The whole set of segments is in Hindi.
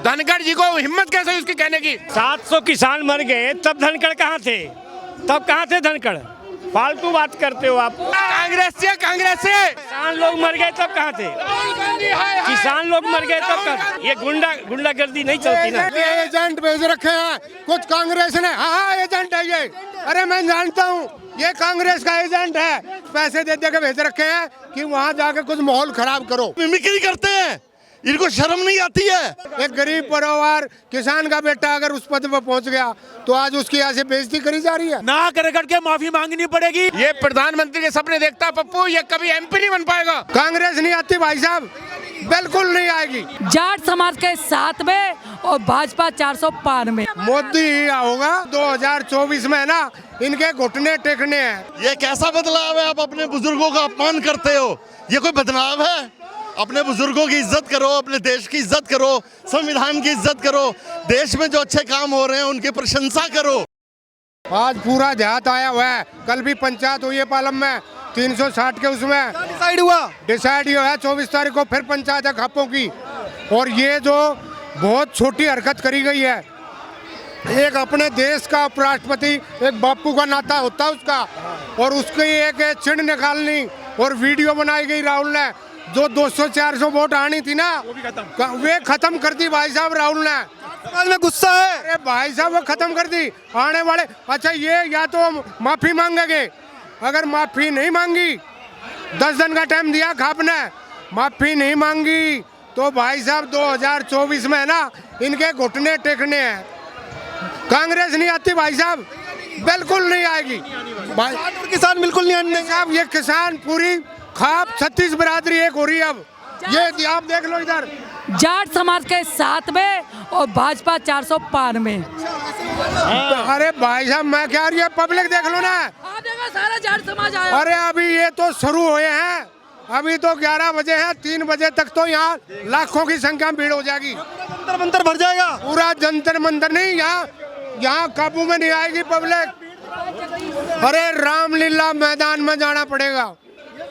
धनखड़ जी को हिम्मत कैसे हुई उसकी कहने की? 700 किसान मर गए तब धनखड़ कहाँ थे? तब कहाँ थे धनखड़? फालतू बात करते हो आप। कांग्रेस से किसान लोग मर गए तब कहाँ थे? किसान लोग मर गए तब कहाँ? ये गुंडागर्दी नहीं चलती ना। एजेंट भेज रखे हैं कुछ कांग्रेस ने। हाँ एजेंट है ये। अरे मैं जानता हूँ ये कांग्रेस का एजेंट है। पैसे दे दे के भेज रखे हैं कि वहाँ जाके कुछ माहौल खराब करो। मिमिक्री करते हैं, इनको शर्म नहीं आती है। एक गरीब परिवार किसान का बेटा अगर उस पद पर पहुंच गया तो आज उसकी यहाँ से बेइज्जती करी जा रही है। नाक रगड़ के माफी मांगनी पड़ेगी। ये प्रधानमंत्री के सपने देखता पप्पू, ये कभी एमपी नहीं बन पाएगा। कांग्रेस नहीं आती भाई साहब, बिल्कुल नहीं आएगी। जाट समाज के साथ में और भाजपा 405 में। मोदी ही होगा 2024 में ना। इनके घुटने टेकने हैं। ये कैसा बदलाव है? आप अपने बुजुर्गों का अपमान करते हो, ये कोई बदलाव है? अपने बुजुर्गों की इज्जत करो, अपने देश की इज्जत करो, संविधान की इज्जत करो, देश में जो अच्छे काम हो रहे हैं उनकी प्रशंसा करो। आज पूरा देहात आया हुआ है। कल भी पंचायत हुई है पालम में 360 के उसमें डिसाइड हुआ है 24 तारीख को फिर पंचायत है खापों की। और ये जो बहुत छोटी हरकत करी गई है, एक अपने देश का उपराष्ट्रपति एक बापू का नाता होता है उसका, और उसकी एक चिन्ह निकालनी और वीडियो बनाई गई राहुल ने। जो 200-400 वोट आनी थी ना वे खत्म कर दी भाई साहब राहुल ने। समाज में गुस्सा है। अरे भाई साहब वो खत्म कर दी आने वाले। अच्छा ये या तो माफी मांगेंगे, अगर माफी नहीं मांगी 10 दिन का टाइम दिया खाप ने, माफी नहीं मांगी तो भाई साहब 2024 में ना इनके घुटने टेकने हैं। कांग्रेस नहीं आती भाई साहब, बिल्कुल नहीं आएगी भाई। किसान बिल्कुल नहीं आने साहब ये किसान पूरी खाप 36 बिरादरी एक हो रही है अब। ये आप देख लो इधर। जाट समाज के साथ में और भाजपा 405 में। अरे भाई साहब मैं क्या रही है, पब्लिक देख लो ना। सारा जाट समाज आया। अरे अभी ये तो शुरू हुए हैं, अभी तो 11 बजे हैं, 3 बजे तक तो यहाँ लाखों की संख्या में भीड़ हो जाएगी। जंतर मंतर भर जाएगा। पूरा जंतर मंतर नहीं, यहाँ काबू में नहीं आएगी पब्लिक। अरे रामलीला मैदान में जाना पड़ेगा।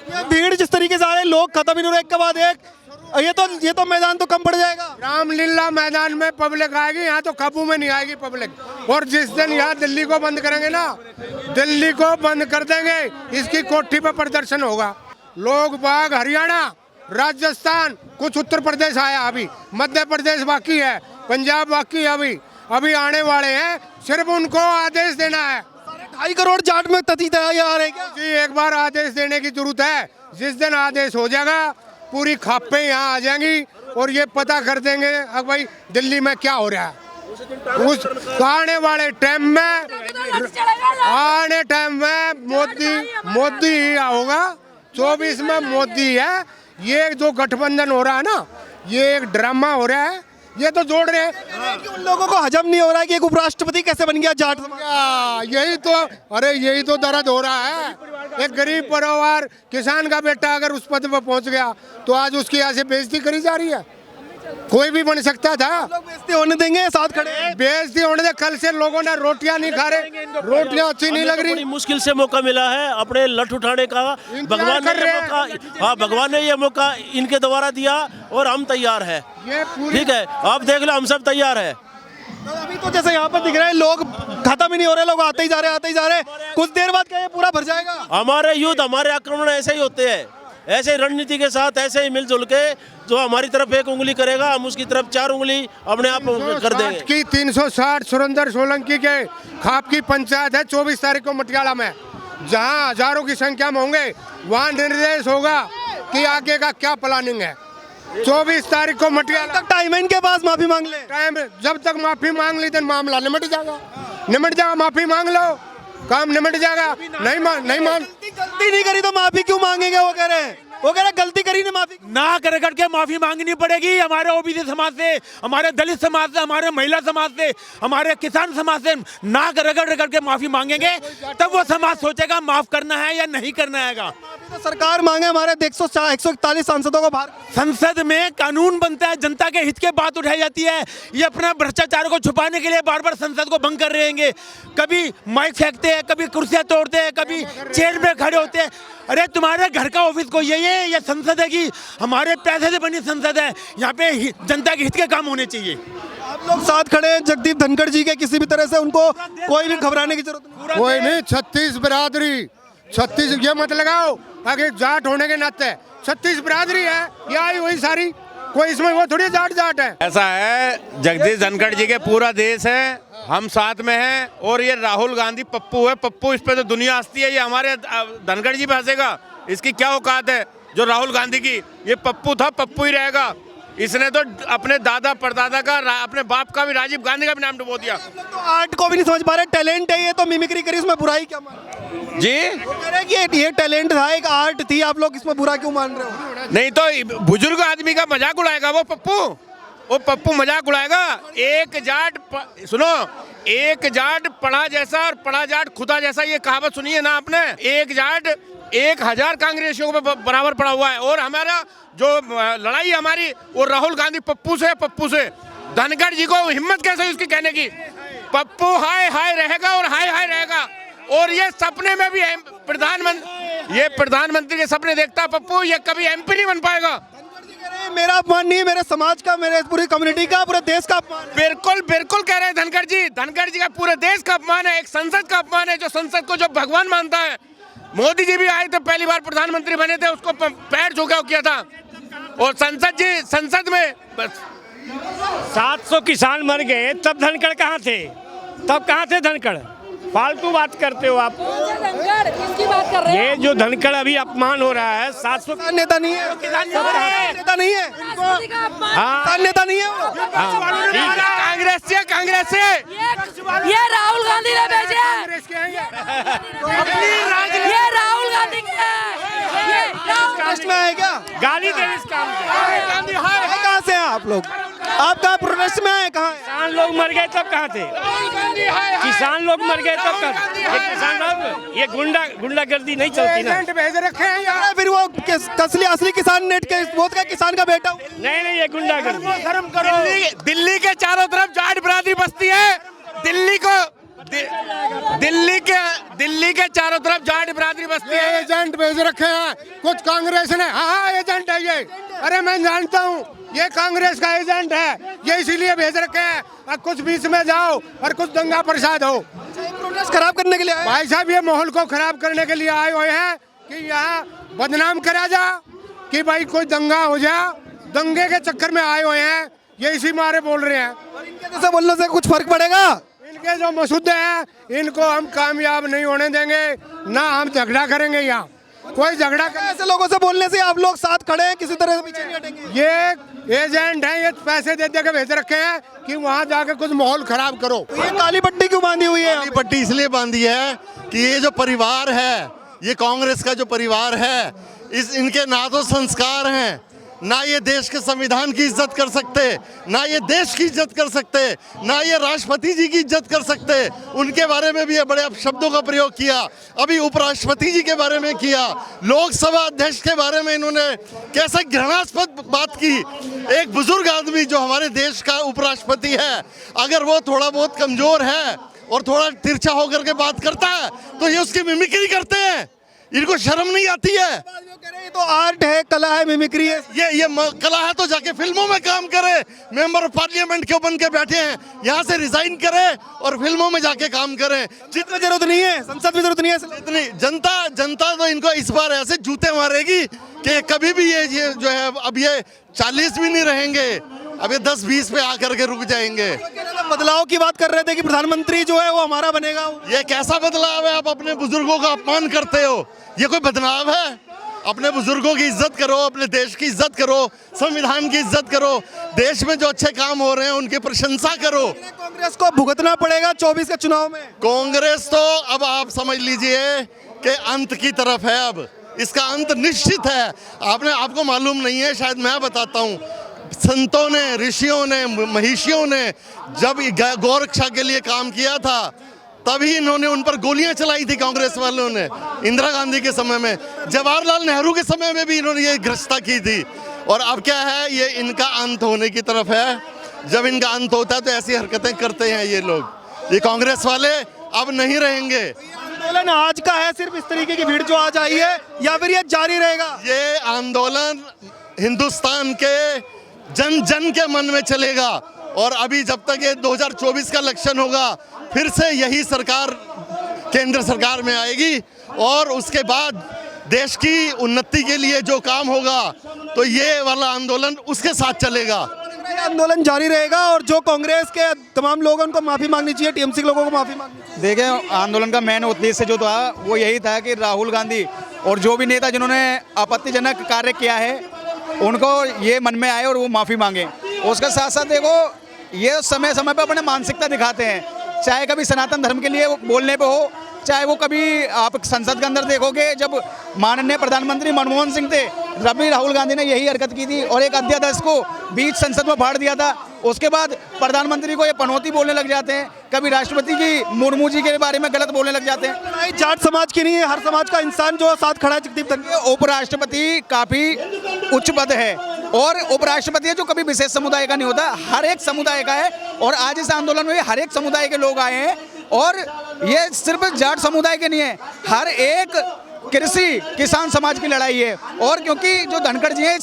ये भीड़ जिस तरीके से आ रहे हैं, लोग खत्म ही नहीं हो रहे एक के बाद एक। ये तो मैदान तो कम पड़ जाएगा। रामलीला मैदान में पब्लिक आएगी, यहाँ तो काबू में नहीं आएगी पब्लिक। और जिस दिन यहाँ दिल्ली को बंद करेंगे ना, दिल्ली को बंद कर देंगे, इसकी कोठी पे प्रदर्शन होगा। लोग बाग हरियाणा, राजस्थान, कुछ उत्तर प्रदेश आया, अभी मध्य प्रदेश बाकी है, पंजाब बाकी है, अभी आने वाले हैं। सिर्फ उनको आदेश देना है। 2.5 करोड़ जाट में तैयार है क्या? जी एक बार आदेश देने की जरूरत है। जिस दिन आदेश हो जाएगा पूरी खापें यहाँ आ जाएंगी और ये पता कर देंगे अब भाई दिल्ली में क्या हो रहा है। उस आने वाले टाइम में मोदी ही होगा। 24 में मोदी है। ये जो गठबंधन हो रहा है ना, ये एक ड्रामा हो रहा है। ये तो जोड़ रहे हैं कि उन लोगों को हजम नहीं हो रहा है कि एक उपराष्ट्रपति कैसे बन गया जाट समाज। यही तो दर्द हो रहा है। एक गरीब परिवार किसान का बेटा अगर उस पद पर पहुंच गया तो आज उसकी यहाँ से बेइज्जती करी जा रही है। कोई भी बन सकता था। लोग बेइज्जती होने देंगे साथ खड़े? बेइज्जती होने दे। कल से लोगों ने रोटियां नहीं खा रहे, रोटियां अच्छी नहीं लग रही। बड़ी मुश्किल से मौका मिला है अपने लठ उठाने का। भगवान ने ये मौका इनके द्वारा दिया और हम तैयार है। ठीक है, आप देख लो, हम सब तैयार है। अभी तो जैसे यहाँ पर दिख रहे हैं लोग खत्म ही नहीं हो रहे, लोग आते ही जा रहे। कुछ देर बाद क्या ये पूरा भर जाएगा? हमारे युद्ध, हमारे आक्रमण ऐसे ही होते हैं, ऐसे रणनीति के साथ, ऐसे ही मिलजुल के। जो हमारी तरफ एक उंगली करेगा हम उसकी तरफ 4 उंगली अपने आप कर देंगे। की 360 सुरेंद्र सोलंकी के खाप की पंचायत है 24 तारीख को मटियाला में, जहां हजारों की संख्या में होंगे। वहां निर्देश होगा कि आगे का क्या प्लानिंग है। 24 तारीख को मटियाला। टाइम है इनके पास, माफी मांग ले। टाइम जब तक माफी मांग ली तो मामला निमट जाएगा। माफी मांग लो, काम निमट जाएगा। नहीं गलती नहीं करी तो माफी क्यों मांगेंगे? वो कह रहे गलती करी ने माफी नाक रगड़ के माफी मांगनी पड़ेगी। हमारे ओबीसी समाज से, हमारे दलित समाज से, हमारे महिला समाज से, हमारे किसान समाज से नाक रगड़ के माफी मांगेंगे, तब वो समाज सोचेगा माफ करना है या नहीं करना है। तो सरकार मांगे हमारे 141 सांसदों को बाहर। संसद में कानून बनता है, जनता के हित के बात उठाई जाती है। ये अपना भ्रष्टाचार को छुपाने के लिए बार बार संसद को भंग कर रहेंगे। कभी माइक फेंकते हैं, कभी कुर्सियां तोड़ते हैं, कभी चेयर में खड़े होते हैं। अरे तुम्हारे घर का ऑफिस कोई यही है? ये संसद है कि हमारे पैसे से बनी संसद है? यहाँ पे जनता के हित के काम होने चाहिए। आप लोग साथ खड़े हैं जगदीप धनखड़ जी के, किसी भी तरह से उनको कोई भी घबराने की जरूरत नहीं। कोई नहीं, 36 बिरादरी, 36 ये मत लगाओ आगे जाट होने के नाते 36 बिरादरी है, ये आई वही सारी, कोई इसमें वो थोड़ी जाट है। ऐसा है, जगदीश धनखड़ जी के पूरा देश है, हम साथ में हैं। और ये राहुल गांधी पप्पू है, पप्पू इस पे तो दुनिया हंसती है, ये हमारे धनखड़ जी पे हंसेगा? इसकी क्या औकात है जो राहुल गांधी की? ये पप्पू था, पप्पू ही रहेगा। इसने तो अपने दादा परदादा का, अपने बाप का भी, राजीव गांधी का भी नाम डुबो दिया। तो आर्ट को भी नहीं समझ पा रहे, टैलेंट है ये, तो मिमिक्री करी, इसमें बुराई क्या मान जी? वो कह रहे हैं कि ये टैलेंट था, एक आर्ट थी, आप लोग इसमें बुरा क्यों मान रहे हो? नहीं तो बुजुर्ग आदमी का मजाक उड़ाएगा वो पप्पू? वो पप्पू मजाक उड़ाएगा? एक जाट सुनो, एक जाट पढ़ा जैसा और पढ़ा जाट खुदा जैसा, ये कहावत सुनी है ना आपने? एक जाट 1000 कांग्रेसियों को बराबर पड़ा हुआ है। और हमारा जो लड़ाई हमारी वो राहुल गांधी पप्पू से, पप्पू से। धनखड़ जी को हिम्मत कैसे हुई उसकी कहने की? पप्पू हाय हाय रहेगा और हाय हाय रहेगा। और ये सपने में भी प्रधानमंत्री के सपने देखता है पप्पू, ये कभी एमपी नहीं बन पाएगा। मेरा अपमान नहीं है, मेरे समाज का, मेरे पूरी कम्युनिटी का, पूरे देश का अपमान है। बिल्कुल बिल्कुल कह रहे हैं धनखड़ जी। धनखड़ जी का पूरे देश का अपमान है, एक संसद का अपमान है, जो संसद को जो भगवान मानता है। मोदी जी भी आए थे, पहली बार प्रधानमंत्री बने थे, उसको पैर झुकाव किया था। और संसद में बस 700 किसान मर गए, तब धनखड़ कहाँ थे? तब कहाँ थे धनखड़? फालतू बात करते हो आप। किसकी बात कर रहे हैं? ये जो धनखड़ अभी अपमान हो रहा है, 700 नेता नहीं है, नेता नहीं है, हाँ नेता नहीं है वो। कांग्रेस से ये राहुल गांधी ने भेजे हैं। ये राहुल गांधी के हैं। ये प्रोटेस्ट में है क्या? गाली दे इस काम को। कहाँ से हैं आप लोग? आप कहाँ प्रोटेस्ट में हैं? कहाँ हैं? किसान लोग मर गए तब कहाँ थे? किसान लोग मर गए तब कहाँ? ये किसान लोग, ये गुंडागर्दी नहीं चलती ना। भेज रखे हैं यार, फिर वो असली किसान नेट के वो का किसान का बेटा हूँ। नहीं, ये गुंडागर्दी। शर्म करो। दिल्ली के चारों तरफ जाट बिरादरी बसती है। दिल्ली के चारों तरफ जाट बिरादरी बसती है। एजेंट भेज रखे हैं कुछ कांग्रेस ने। हाँ एजेंट है ये, अरे मैं जानता हूँ ये कांग्रेस का एजेंट है, ये इसीलिए भेज रखे हैं। और कुछ बीच में जाओ और कुछ दंगा प्रसाद हो। प्रोटेस्ट खराब करने के लिए आए। भाई साहब ये माहौल को खराब करने के लिए आए हुए हैं कि यहाँ बदनाम करा जा, कि भाई कोई दंगा हो जा, दंगे के चक्कर में आए हुए हैं, ये इसी मारे बोल रहे हैं। इनके जैसे बोलने से कुछ फर्क पड़ेगा? इनके जो मसूदे हैं इनको हम कामयाब नहीं होने देंगे, ना हम झगड़ा करेंगे। यहाँ कोई झगड़ा ऐसे लोगों से बोलने से आप लोग साथ खड़े हैं, किसी तरह से पीछे नहीं हटेंगे। ये एजेंट हैं, ये पैसे दे के भेज रखे हैं कि वहाँ जाके कुछ माहौल खराब करो। तो ये काली पट्टी क्यों बांधी हुई है? काली पट्टी इसलिए बांधी है कि ये जो परिवार है, ये कांग्रेस का जो परिवार है, इनके ना तो संस्कार हैं, ना ये देश के संविधान की इज्जत कर सकते, ना ये देश की इज्जत कर सकते, ना ये राष्ट्रपति जी की इज्जत कर सकते। उनके बारे में भी ये बड़े अपशब्दों का प्रयोग किया, अभी उपराष्ट्रपति जी के बारे में किया, लोकसभा अध्यक्ष के बारे में इन्होंने कैसे घृणास्पद बात की। एक बुजुर्ग आदमी जो हमारे देश का उपराष्ट्रपति है, अगर वो थोड़ा बहुत कमजोर है और थोड़ा तिरछा होकर के बात करता है तो ये उसकी मिमिक्री करते हैं। इनको शर्म नहीं आती है? ये तो आर्ट है, कला है, मिमिक्री है। ये कला है तो जाके फिल्मों में काम करे। मेंबर ऑफ पार्लियामेंट क्यों बन के बैठे हैं? यहाँ से रिजाइन करे और फिल्मों में जाके काम करें। जितनी जरूरत नहीं है, संसद में जरूरत नहीं है। इतनी जनता तो इनको इस बार ऐसे जूते मारेगी कि कभी भी ये जो है, अब ये 40 भी नहीं रहेंगे, अब ये 10-20 पे आकर के रुक जाएंगे। बदलाव की बात कर रहे थे कि प्रधानमंत्री जो है वो हमारा बनेगा। ये कैसा बदलाव है? आप अपने बुजुर्गों का अपमान करते हो, ये कोई बदलाव है? अपने बुजुर्गों की इज्जत करो, अपने देश की इज्जत करो, संविधान की इज्जत करो, देश में जो अच्छे काम हो रहे हैं उनकी प्रशंसा करो। कांग्रेस को भुगतना पड़ेगा 24 के चुनाव में। कांग्रेस तो अब आप समझ लीजिए कि अंत की तरफ है, अब इसका अंत निश्चित है। आपको मालूम नहीं है, शायद मैं बताता हूँ। संतों ने, ऋषियों ने, महिषियों ने जब गौ रक्षा के लिए काम किया था, तभी इन्होंने उन पर गोलियां चलाई थी कांग्रेस वालों ने, इंदिरा गांधी के समय में, जवाहरलाल नेहरू के समय में भी इन्होंने ये भ्रष्टा की थी। और अब क्या है, ये इनका अंत होने की तरफ है। जब इनका अंत होता है तो ऐसी हरकतें करते हैं ये लोग। ये कांग्रेस वाले अब नहीं रहेंगे। आंदोलन आज का है सिर्फ इस तरीके की भीड़ जो आज आई है, या फिर ये जारी रहेगा? ये आंदोलन हिंदुस्तान के जन जन के मन में चलेगा। और अभी जब तक ये 2024 का इलेक्शन होगा, फिर से यही सरकार केंद्र सरकार में आएगी और उसके बाद देश की उन्नति के लिए जो काम होगा तो ये वाला आंदोलन उसके साथ चलेगा। ये आंदोलन जारी रहेगा और जो कांग्रेस के तमाम लोग हैं उनको माफी मांगनी चाहिए, टीएमसी के लोगों को माफी मांगनी चाहिए। देखें, आंदोलन का मेन उद्देश्य जो था वो यही था कि राहुल गांधी और जो भी नेता जिन्होंने आपत्तिजनक कार्य किया है उनको ये मन में आए और वो माफ़ी मांगे। उसके साथ साथ देखो, ये समय समय पर अपने मानसिकता दिखाते हैं, चाहे कभी सनातन धर्म के लिए बोलने पे हो, चाहे वो कभी आप संसद के अंदर देखोगे जब माननीय प्रधानमंत्री मनमोहन सिंह थे, तभी राहुल गांधी ने यही हरकत की थी और एक अध्यादेश को बीच संसद में फाड़ दिया था। उसके बाद प्रधानमंत्री को ये पनौती बोलने लग जाते हैं, कभी राष्ट्रपति की मुर्मू जी के बारे में गलत बोलने लग जाते हैं। लड़ाई जाट समाज की नहीं है, हर समाज का इंसान जो साथ खड़ा है जगदीप धनखड़। उपराष्ट्रपति काफी उच्च पद है और उपराष्ट्रपति है जो कभी विशेष समुदाय का नहीं होता, हर एक समुदाय का है। और आज इस आंदोलन में हर एक समुदाय के लोग आए हैं और ये सिर्फ जाट समुदाय के नहीं है, हर एक कृषि किसान समाज की लड़ाई है। और क्योंकि जो धनखड़ जी हैं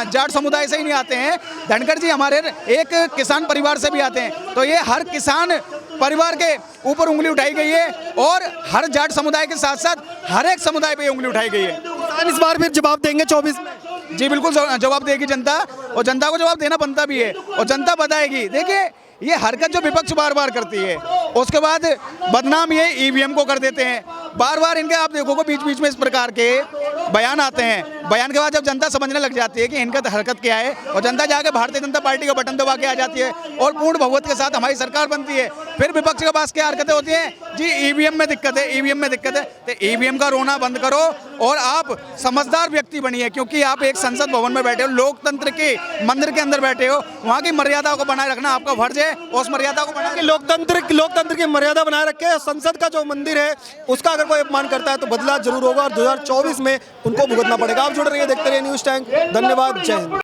जाट समुदाय से ही नहीं आते हैं, धनखड़ जी हमारे एक किसान परिवार से भी आते हैं, तो ये हर किसान परिवार के ऊपर उंगली उठाई गई है और हर जाट समुदाय के साथ साथ हर एक समुदाय पे उंगली उठाई गई है। किसान इस बार फिर जवाब देंगे 24 में? जी बिल्कुल जवाब देगी जनता, और जनता को जवाब देना बनता भी है और जनता बताएगी। देखिए, ये हरकत जो विपक्ष बार बार करती है, उसके बाद बदनाम ये ईवीएम को कर देते हैं। बार बार इनके आप देखोगे बीच बीच में इस प्रकार के बयान आते हैं। बयान के बाद जब जनता समझने लग जाती है कि इनका हरकत क्या है और जनता जाके भारतीय जनता पार्टी का बटन दबा के आ जाती है और पूर्ण बहुमत के साथ हमारी सरकार बनती है, फिर विपक्ष के पास क्या हरकतें होती हैं? जी ईवीएम में दिक्कत है, ईवीएम में दिक्कत है। तो ईवीएम का रोना बंद करो और आप समझदार व्यक्ति बनिए, क्योंकि आप एक संसद भवन में बैठे हो, लोकतंत्र के मंदिर के अंदर बैठे हो, वहाँ की मर्यादा को बनाए रखना आपका फर्ज है। उस मर्यादा को बना के लोकतंत्र की मर्यादा बनाए रखे। संसद का जो मंदिर है उसका अगर कोई अपमान करता है तो बदला जरूर होगा और 2024 में उनको भुगतना पड़ेगा। आप जुड़ रहिए, देखते रहिए न्यूज़ टाइम। धन्यवाद, जय हिंद।